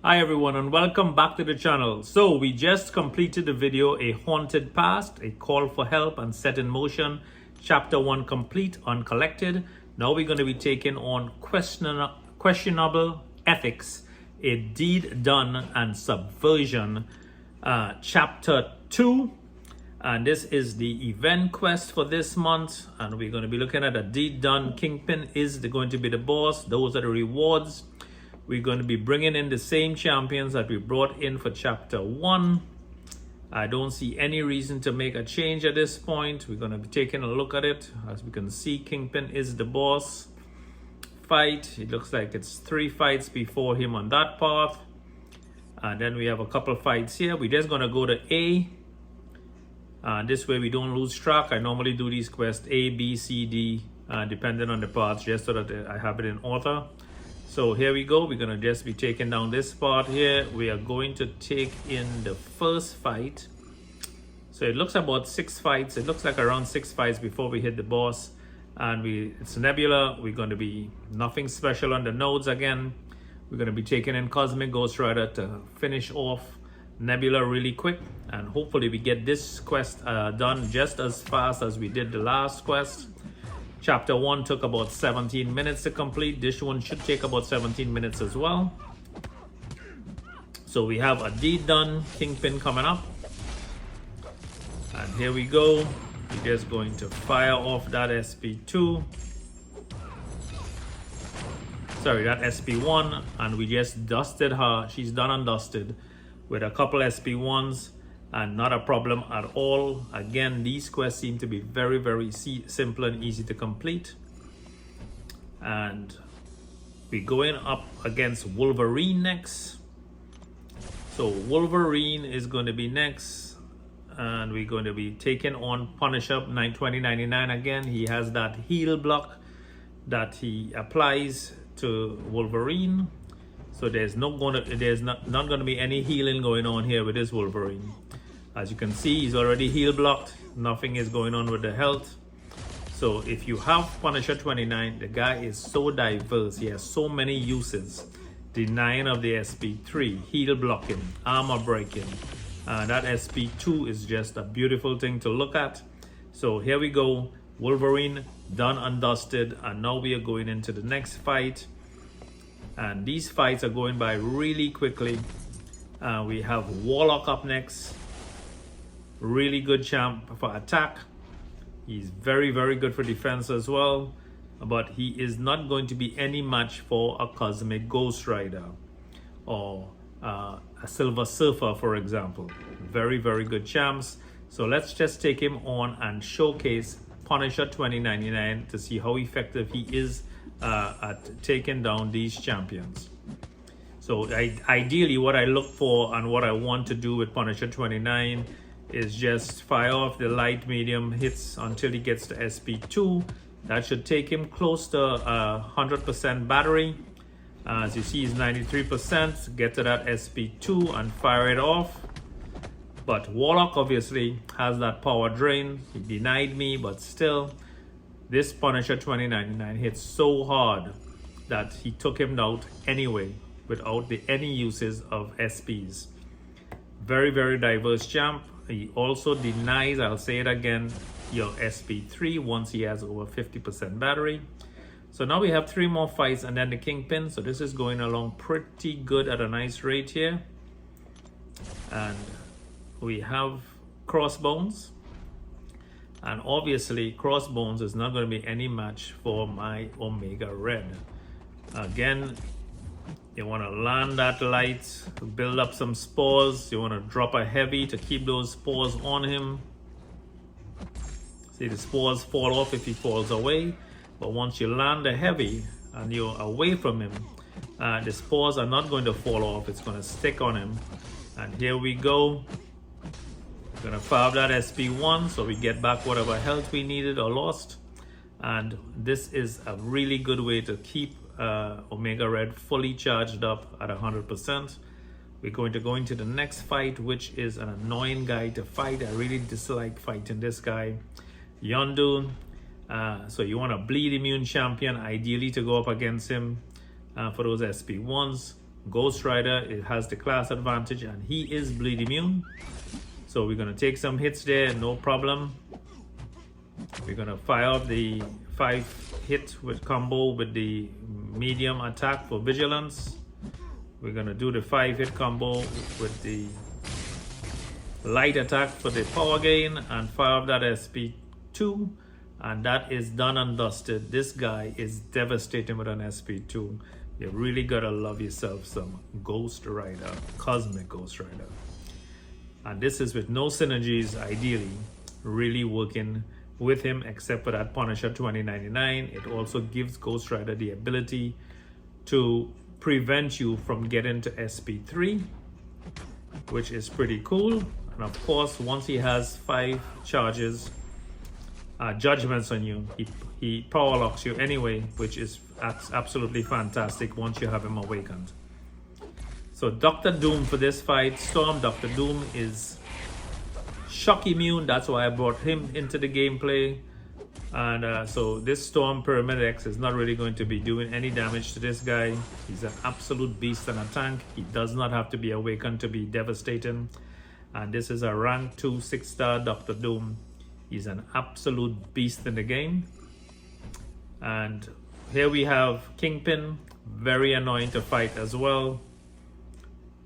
Hi everyone and welcome back to the channel. So we just completed the video, A Haunted Past, A Call for Help and Set in Motion, Chapter 1 complete, Uncollected. Now we're going to be taking on Questionable Ethics, A Deed Done and Subversion, Chapter 2. And this is the event quest for this month. And we're going to be looking at A Deed Done. Kingpin is going to be the boss. Those are the rewards. We're going to be bringing in the same champions that we brought in for Chapter 1. I don't see any reason to make a change at this point. We're going to be taking a look at it. As we can see, Kingpin is the boss. Fight. It looks like it's 3 fights before him on that path. And then we have a couple fights here. We're just going to go to A. This way we don't lose track. I normally do these quests A, B, C, D, depending on the parts, just so that I have it in order. So here we go. We're going to just be taking down this part here. We are going to take in the first fight. So it looks about 6 fights. It looks like around 6 fights before we hit the boss. And it's Nebula. We're going to be nothing special on the nodes again. We're going to be taking in Cosmic Ghost Rider to finish off Nebula really quick. And hopefully we get this quest done just as fast as we did the last quest. Chapter 1 took about 17 minutes to complete. This one should take about 17 minutes as well. So we have A Deed Done, Kingpin coming up. And here we go. We're just going to fire off that SP2. Sorry, that SP1. And we just dusted her. She's done and dusted with a couple SP1s. And not a problem at all. Again, these quests seem to be very, very simple and easy to complete. And we're going up against Wolverine next. So Wolverine is going to be next. And we're going to be taking on Punisher 2099 again. He has that heal block that he applies to Wolverine. So there's not going to be any healing going on here with this Wolverine. As you can see, he's already heal blocked. Nothing is going on with the health. So if you have Punisher 29, the guy is so diverse. He has so many uses. Denying of the SP3, heal blocking, armor breaking. That SP2 is just a beautiful thing to look at. So here we go. Wolverine done and dusted. And now we are going into the next fight. And these fights are going by really quickly. We have Warlock up next. Really good champ for attack. He's very, very good for defense as well. But he is not going to be any match for a Cosmic Ghost Rider or a Silver Surfer, for example. Very, very good champs. So let's just take him on and showcase Punisher 2099 to see how effective he is at taking down these champions. So ideally what I look for and what I want to do with Punisher 29 is just fire off the light medium hits until he gets to SP2. That should take him close to 100% battery. As you see, he's 93%. Get to that SP2 and fire it off. But Warlock obviously has that power drain. He denied me, but still, this Punisher 2099 hits so hard that he took him out anyway without any uses of SPs. Very, very diverse champ. He also denies, I'll say it again, your SP3 once he has over 50% battery. So now we have 3 more fights and then the Kingpin. So this is going along pretty good at a nice rate here. And we have Crossbones. And obviously Crossbones is not going to be any match for my Omega Red. Again, you want to land that light, build up some spores. You want to drop a heavy to keep those spores on him. See, the spores fall off if he falls away. But once you land a heavy and you're away from him, the spores are not going to fall off. It's going to stick on him. And here we go. We're going to fire that SP1 so we get back whatever health we needed or lost. And this is a really good way to keep Omega Red fully charged up at 100%. We're going to go into the next fight, which is an annoying guy to fight. I really dislike fighting this guy, Yondu. So you want a bleed immune champion, ideally to go up against him for those SP1s. Ghost Rider, it has the class advantage, and he is bleed immune. So we're gonna take some hits there, no problem. We're gonna fire off the 5-hit with combo with the medium attack for vigilance. We're gonna do the 5-hit combo with the light attack for the power gain and fire off that SP2, and that is done and dusted. This guy is devastating with an SP2. You really gotta love yourself some Ghost Rider, Cosmic Ghost Rider. And this is with no synergies, ideally, really working with him except for that Punisher 2099. It also gives Ghost Rider the ability to prevent you from getting to SP3, which is pretty cool. And of course, once he has 5 charges, judgments on you, he power locks you anyway, which is absolutely fantastic once you have him awakened. So Dr. Doom for this fight, Storm. Dr. Doom is shock immune, that's why I brought him into the gameplay. And so this Storm Pyramid X is not really going to be doing any damage to this guy. He's an absolute beast and a tank. He does not have to be awakened to be devastating. And this is a rank 2 6-star Dr. Doom. He's an absolute beast in the game. And here we have Kingpin, very annoying to fight as well.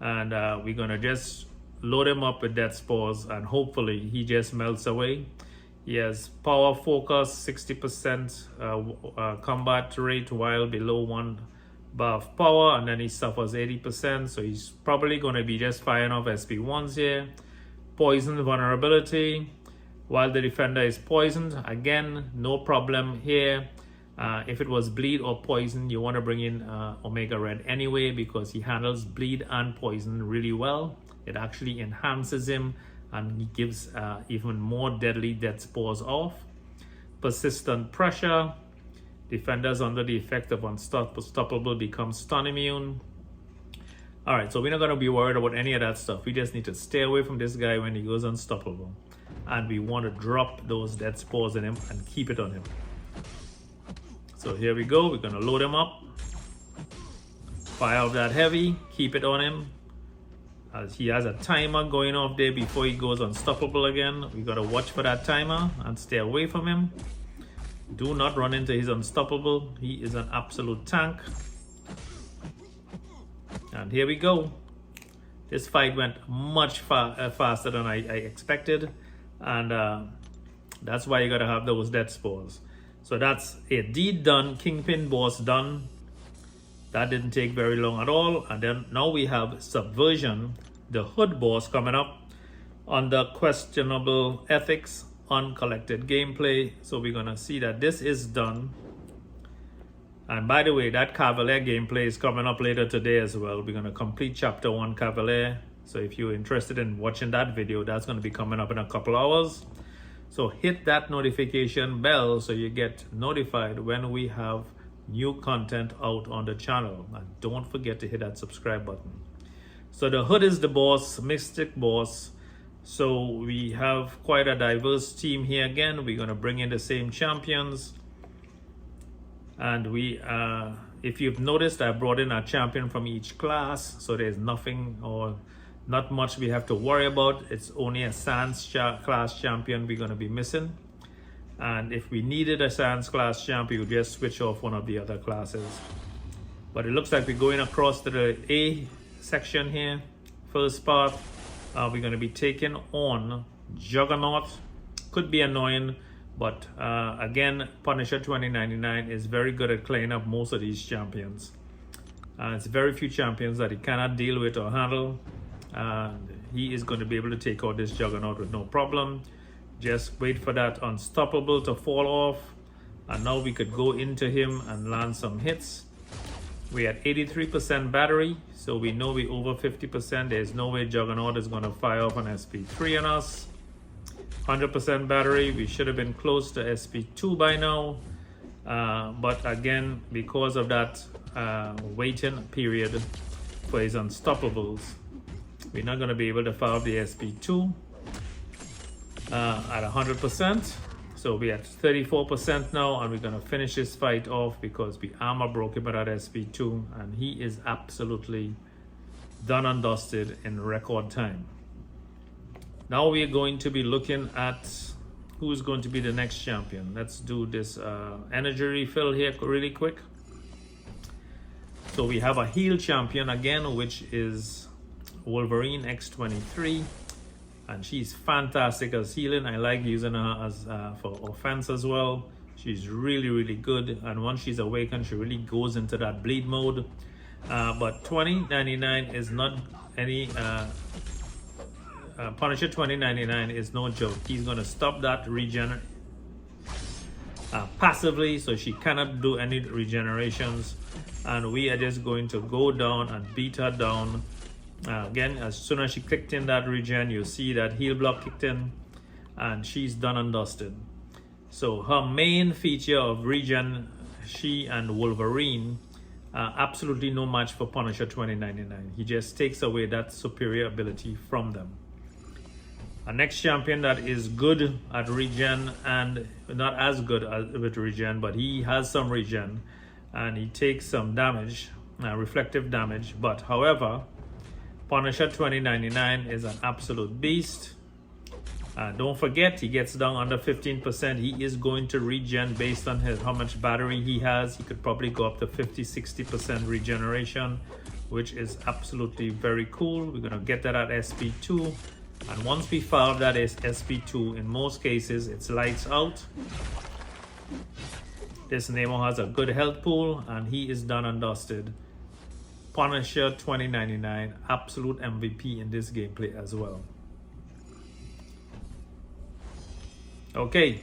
And we're gonna just load him up with Death Spores, and hopefully he just melts away. He has power focus, 60% combat rate while below 1 bar of power, and then he suffers 80%. So he's probably going to be just firing off SP1s here. Poison vulnerability while the defender is poisoned. Again, no problem here. If it was bleed or poison, you want to bring in Omega Red anyway, because he handles bleed and poison really well. It actually enhances him, and he gives even more deadly Death Spores off. Persistent pressure. Defenders under the effect of Unstoppable become stun immune. Alright, so we're not going to be worried about any of that stuff. We just need to stay away from this guy when he goes unstoppable. And we want to drop those Death Spores in him and keep it on him. So here we go. We're going to load him up. Fire off that heavy. Keep it on him. As he has a timer going off there before he goes unstoppable again. We got to watch for that timer and stay away from him. Do not run into his unstoppable. He is an absolute tank. And here we go. This fight went much faster than I expected. And that's why you got to have those Death Spores. So that's a deed done. Kingpin boss done. That didn't take very long at all. And then now we have Subversion, the Hood boss, coming up under questionable ethics, uncollected gameplay. So we're gonna see that this is done. And by the way, that Cavalier gameplay is coming up later today as well. We're gonna complete chapter 1 Cavalier. So if you're interested in watching that video, that's gonna be coming up in a couple hours. So hit that notification bell so you get notified when we have new content out on the channel, and don't forget to hit that subscribe button. So the Hood is the boss, Mystic boss. So we have quite a diverse team here. Again, we're going to bring in the same champions, and we if you've noticed, I brought in a champion from each class, so there's nothing or not much we have to worry about. It's only a Sans class champion we're going to be missing. And if we needed a Sans class champ, we would just switch off one of the other classes. But it looks like we're going across to the A section here. First part, we're going to be taking on Juggernaut. Could be annoying, but again, Punisher 2099 is very good at cleaning up most of these champions. It's very few champions that he cannot deal with or handle. He is going to be able to take out this Juggernaut with no problem. Just wait for that Unstoppable to fall off, and now we could go into him and land some hits. We had 83% battery, so we know we over 50%. There's no way Juggernaut is going to fire off an SP3 on us. 100% battery, we should have been close to SP2 by now, but again, because of that waiting period for his Unstoppables, we're not going to be able to fire off the SP2 at 100%. So we're at 34% now, and we're gonna finish this fight off because we armor broke him at SP2, and he is absolutely done and dusted in record time. Now we're going to be looking at who's going to be the next champion. Let's do this energy refill here really quick. So we have a heel champion again, which is Wolverine X23, and she's fantastic as healing. I like using her as for offense as well. She's really good, and once she's awakened, she really goes into that bleed mode. But 2099 is not any Punisher 2099 is no joke. He's gonna stop that regen passively, so she cannot do any regenerations, and we are just going to go down and beat her down. Again, as soon as she clicked in that regen, you see that heal block kicked in, and she's done and dusted. So her main feature of regen, she and Wolverine, absolutely no match for Punisher 2099. He just takes away that superior ability from them. Our next champion that is good at regen, and not as good with regen, but he has some regen and he takes some damage, reflective damage. But however, Punisher 2099 is an absolute beast. Don't forget, he gets down under 15%. He is going to regen based on how much battery he has. He could probably go up to 50-60% regeneration, which is absolutely very cool. We're gonna get that at SP2. And once we file that as SP2, in most cases, it's lights out. This Nemo has a good health pool, and he is done and dusted. Punisher 2099, absolute MVP in this gameplay as well. Okay,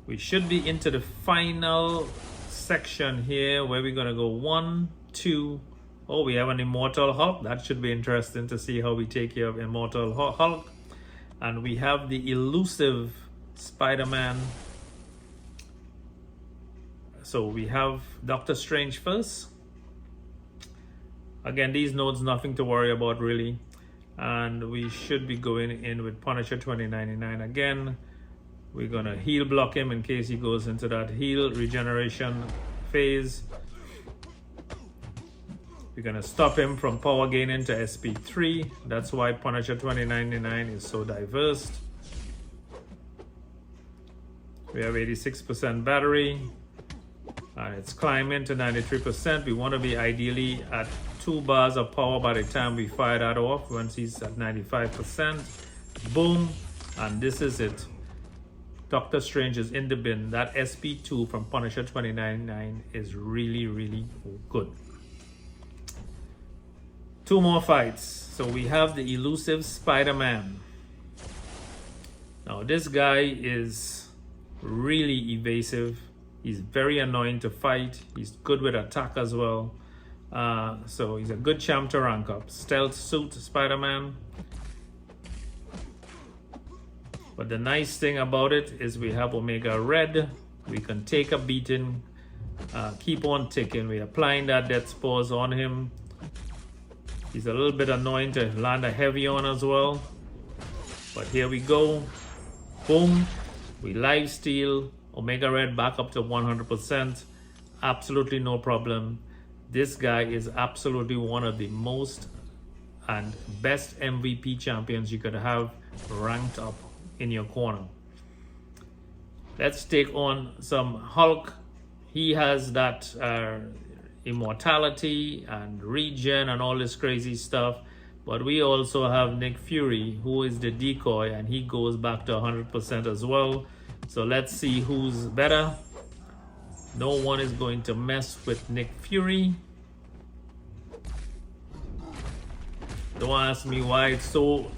we should be into the final section here where we're gonna go 1, 2. Oh, we have an Immortal Hulk. That should be interesting to see how we take care of Immortal Hulk. And we have the elusive Spider-Man. So we have Doctor Strange first. Again, these nodes, nothing to worry about really. And we should be going in with Punisher 2099 again. We're gonna heal block him in case he goes into that heal regeneration phase. We're gonna stop him from power gaining to SP3. That's why Punisher 2099 is so diverse. We have 86% battery, and it's climbing to 93%. We want to be ideally at 2 bars of power by the time we fire that off. Once he's at 95%, boom, and this is it. Doctor Strange is in the bin. That SP2 from Punisher 2099 is really good. 2 more fights. So we have the elusive Spider-Man. Now this guy is really evasive. He's very annoying to fight. He's good with attack as well. So he's a good champ to rank up. Stealth suit Spider-Man. But the nice thing about it is we have Omega Red. We can take a beating, keep on ticking. We're applying that death spores on him. He's a little bit annoying to land a heavy on as well. But here we go. Boom. We live steal. Omega Red back up to 100%. Absolutely no problem. This guy is absolutely one of the most and best MVP champions you could have ranked up in your corner. Let's take on some Hulk. He has that immortality and regen and all this crazy stuff, but we also have Nick Fury, who is the decoy, and he goes back to 100% as well. So let's see who's better. No one is going to mess with Nick Fury. Don't ask me why it's so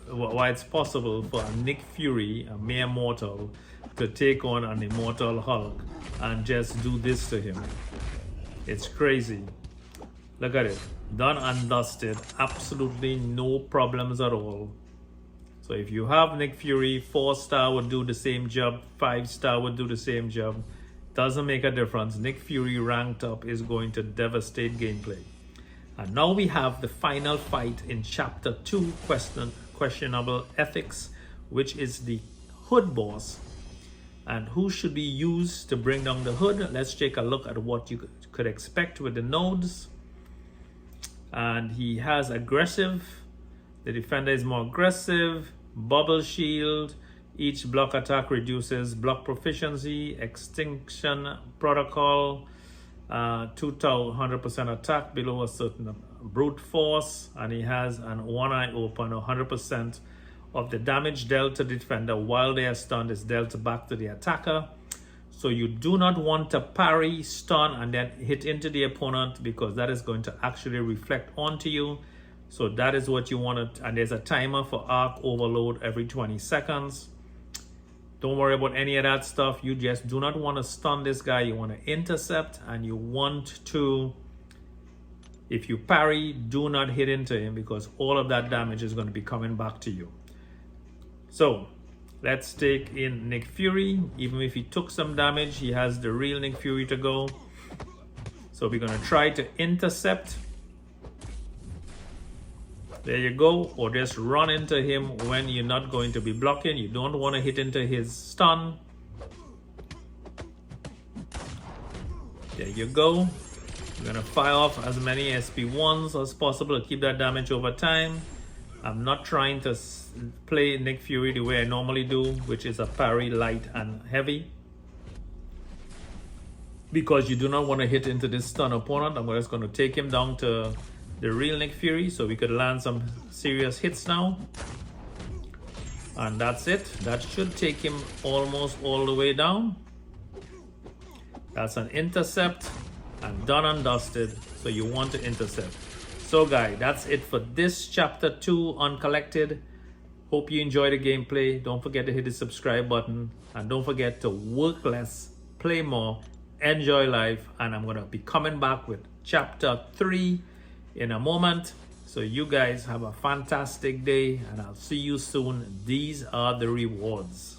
why it's possible for Nick Fury, a mere mortal, to take on an immortal Hulk and just do this to him. It's crazy. Look at it. Done and dusted. Absolutely no problems at all. So if you have Nick Fury, 4-star would do the same job, 5-star would do the same job. Doesn't make a difference. Nick Fury ranked up is going to devastate gameplay. And now we have the final fight in Chapter 2, Questionable Ethics, which is the Hood Boss And who should be used to bring down the hood? Let's take a look at what you could expect with the nodes. And he has aggressive. The defender is more aggressive. Bubble shield. Each block attack reduces block proficiency. Extinction protocol. 200% attack below a certain brute force. And he has an one eye open. 100% of the damage dealt to the defender while they are stunned is dealt back to the attacker. So you do not want to parry, stun, and then hit into the opponent, because that is going to actually reflect onto you. So that is what you want to, and there's a timer for arc overload every 20 seconds. Don't worry about any of that stuff. You just do not want to stun this guy. You want to intercept, and you want to, if you parry, do not hit into him, because all of that damage is going to be coming back to you. So let's take in Nick Fury. Even if he took some damage, he has the real Nick Fury to go. So we're going to try to intercept. There you go. Or just run into him when you're not going to be blocking. You don't want to hit into his stun. There you go. We're going to fire off as many SP1s as possible to keep that damage over time. I'm not trying to play Nick Fury the way I normally do, which is a parry, light, and heavy, because you do not want to hit into this stun opponent. I'm just going to take him down to the real Nick Fury so we could land some serious hits now. And that's it. That should take him almost all the way down. That's an intercept and done and dusted. So you want to intercept. So guys, that's it for this chapter 2 Uncollected. Hope you enjoy the gameplay. Don't forget to hit the subscribe button, and don't forget to work less, play more, enjoy life. And I'm going to be coming back with chapter 3 in a moment. So you guys have a fantastic day, and I'll see you soon. These are the rewards.